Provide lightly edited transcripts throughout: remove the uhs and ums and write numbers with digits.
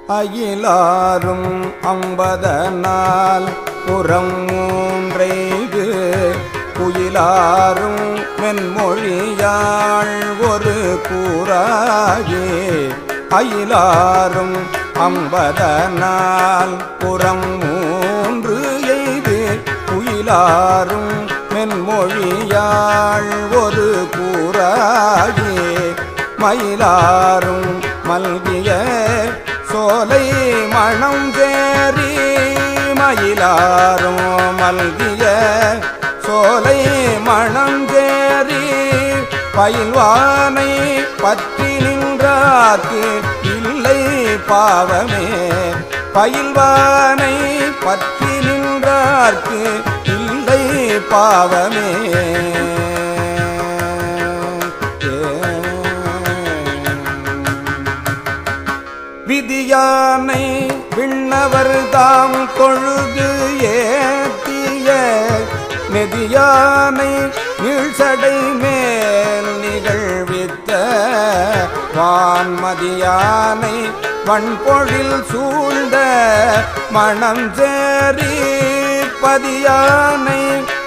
அயிலாரும் அம்பதனால் புறம் மூன்றைது குயிலாரும் மென்மொழியாள் ஒரு கூறாயே அயிலாரும் அம்பதனால் புறம் மூன்று எய்து குயிலாரும் மென்மொழியாள் ஒரு கூறாயே மயிலாரும் மல்கிய சோலை மணம் சேரி மயிலாரும் மல்கிய சோலை மணம் சேரி பயில்வானை பற்றி நின்றார்க்கு இல்லை பாவமே பயில்வானை பற்றி நின்றார்க்கு இல்லை பாவமே விதியானை விண்ணவர் தாம் தொழுது ஏத்திய நெதியானை நீழ்சடை மேல் நிகழ்வித்த வான்மதியானை வன்பொழில் சூழ்ந்த மணம் சேரி பதியானை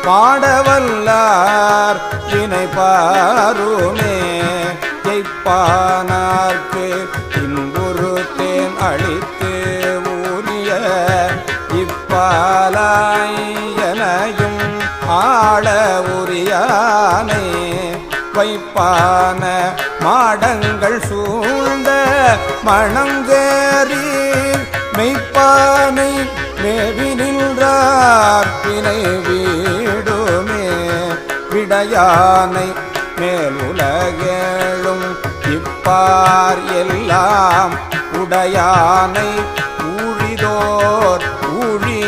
பாடவல்லார் வினை பாருமே ஜெய்ப்பானார்க்கு இன்புறு தேன் அளித்து ஊரிய இப்பாலாயனையும் ஆள உரியானை வைப்பான மாடங்கள் சூழ்ந்த மணங்கேறி மெய்ப்பானை மேவி நின்றார் பிணை வீடுமே விடையானை மேல் உலகேழும் இப்பார் எல்லாம் உடையானை ஊழிதோர் ஊழி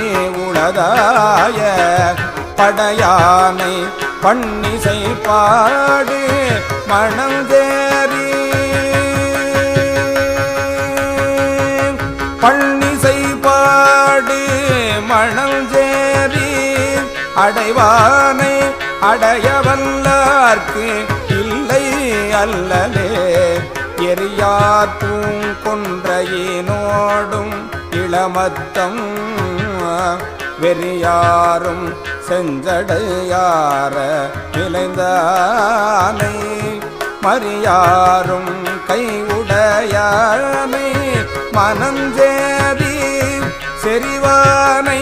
உளதாய படையானை பன்னிசை பாடு மணந்தேறி பன்னிசை பாடு மணந்தேறி அடைவானை அடையவல்லார்க்கு இல்லை அல்லலே எரியார் பூங்கொன்றையினோடும் இளமத்தம் வெறியாரும் செஞ்சடையார விளைந்தானை மறியாரும் கையுடையானை மனஞ்சேரி செறிவானை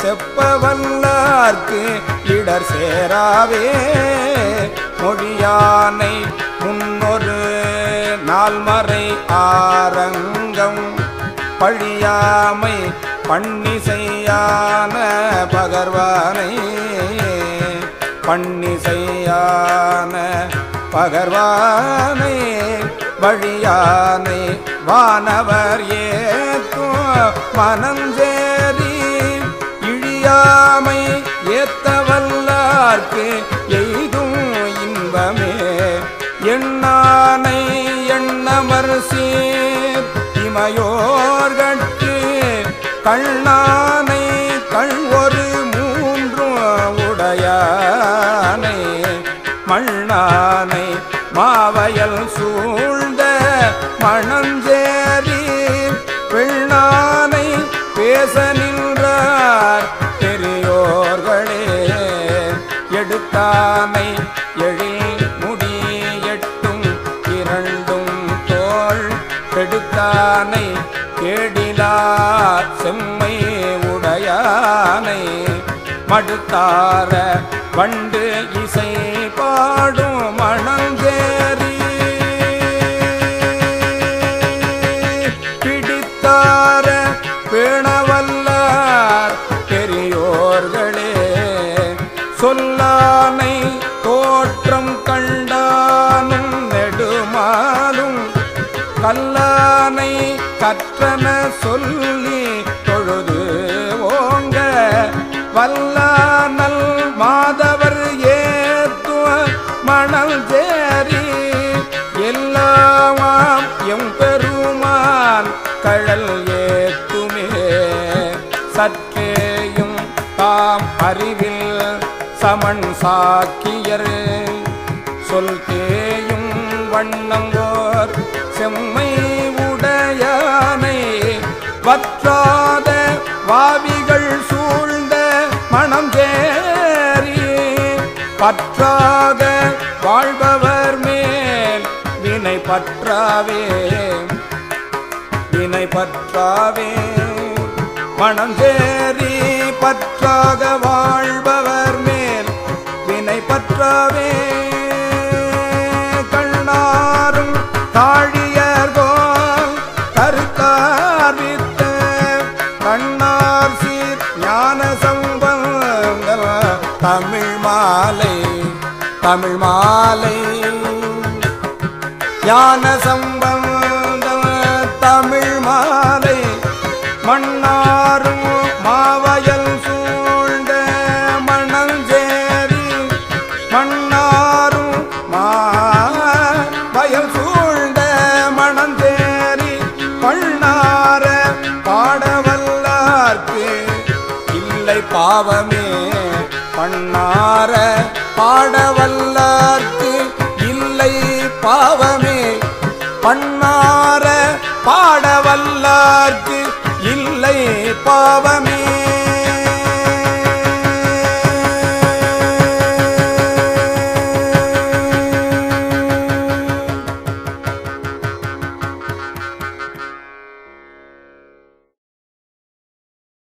செப்பவல்லார்க்கு இடர் சேராவே மொழியானை முன்னொரு நால்மறை ஆரங்கம் பழியாமை பன்னிசையான பகர்வானை பன்னிசையான பகர்வானை வழியானை வானவர் ஏத்தும் மனஞ்சேரி இழியாமை ஏத்தவல்லார்க்கு எய்தும் இன்பமே எண்ணானை எண்ணமர் சீர் இமையோர்கட்கு கண்ணானை கண் ஒரு மூன்றும் உடையானை மண்ணானை மாவயல் சூழ்ந்த மணஞ்சேரி பெண்ணானை பேச நின்றார் பெரியோர்களே எடுத்தானை எழில் முடி எட்டும் இரண்டும் தோள் கெடுத்தானை கேடிலா செம்மை உடையானை மடுத்தார வண்டு இசை பாடும் மணஞ்சேரி பிடித்தார பேணவல்லார் பெரியோர்களே சொல்லானை தோற்றம் கண்டானும் நெடுமாலும் கல்லானை கற்றன சொல்லி தொழுது ஓங்க வல்லானல் மாதவர் ஏத்துவ மணல் சேரி எல்லாமாம் எம்பெருமான் கழல் ஏத்துமே சற்றேயும் தாம் அறிவில் சமன் சாக்கியர் சொல் தேயும் வண்ணங்கோர் செம்மை உடையானை வற்றாத வாவிகள் சூழ்ந்த மனம் சேரி பற்றாக வாழ்பவர் மேல் வினை பற்றாவே வினை பற்றாவே மனம் சேரி பற்றாக வாழ்பவர் மேல் வினை பற்றாவே கண்ணாரும் தாழியர்கோல் கருத்தார்வித்த கண்ணார் சீர் ஞான சம்பந்த தமிழ் மாலை தமிழ் மாலை ஞான சம்பந்த தமிழ் மாலை மன்னாரும் மாவயல் சூழ்ந்த மணஞ்சேரி மன்னாரும் மாவயல் சூழ்ந்த மணஞ்சேரி பள்ளார பாடவல்லார்க்கு இல்லை பாவமே பண்ணார பாடவல்லார்க்கு இல்லை பாவமே பண்ணார பாடவல்லார்க்கு இல்லை பாவமே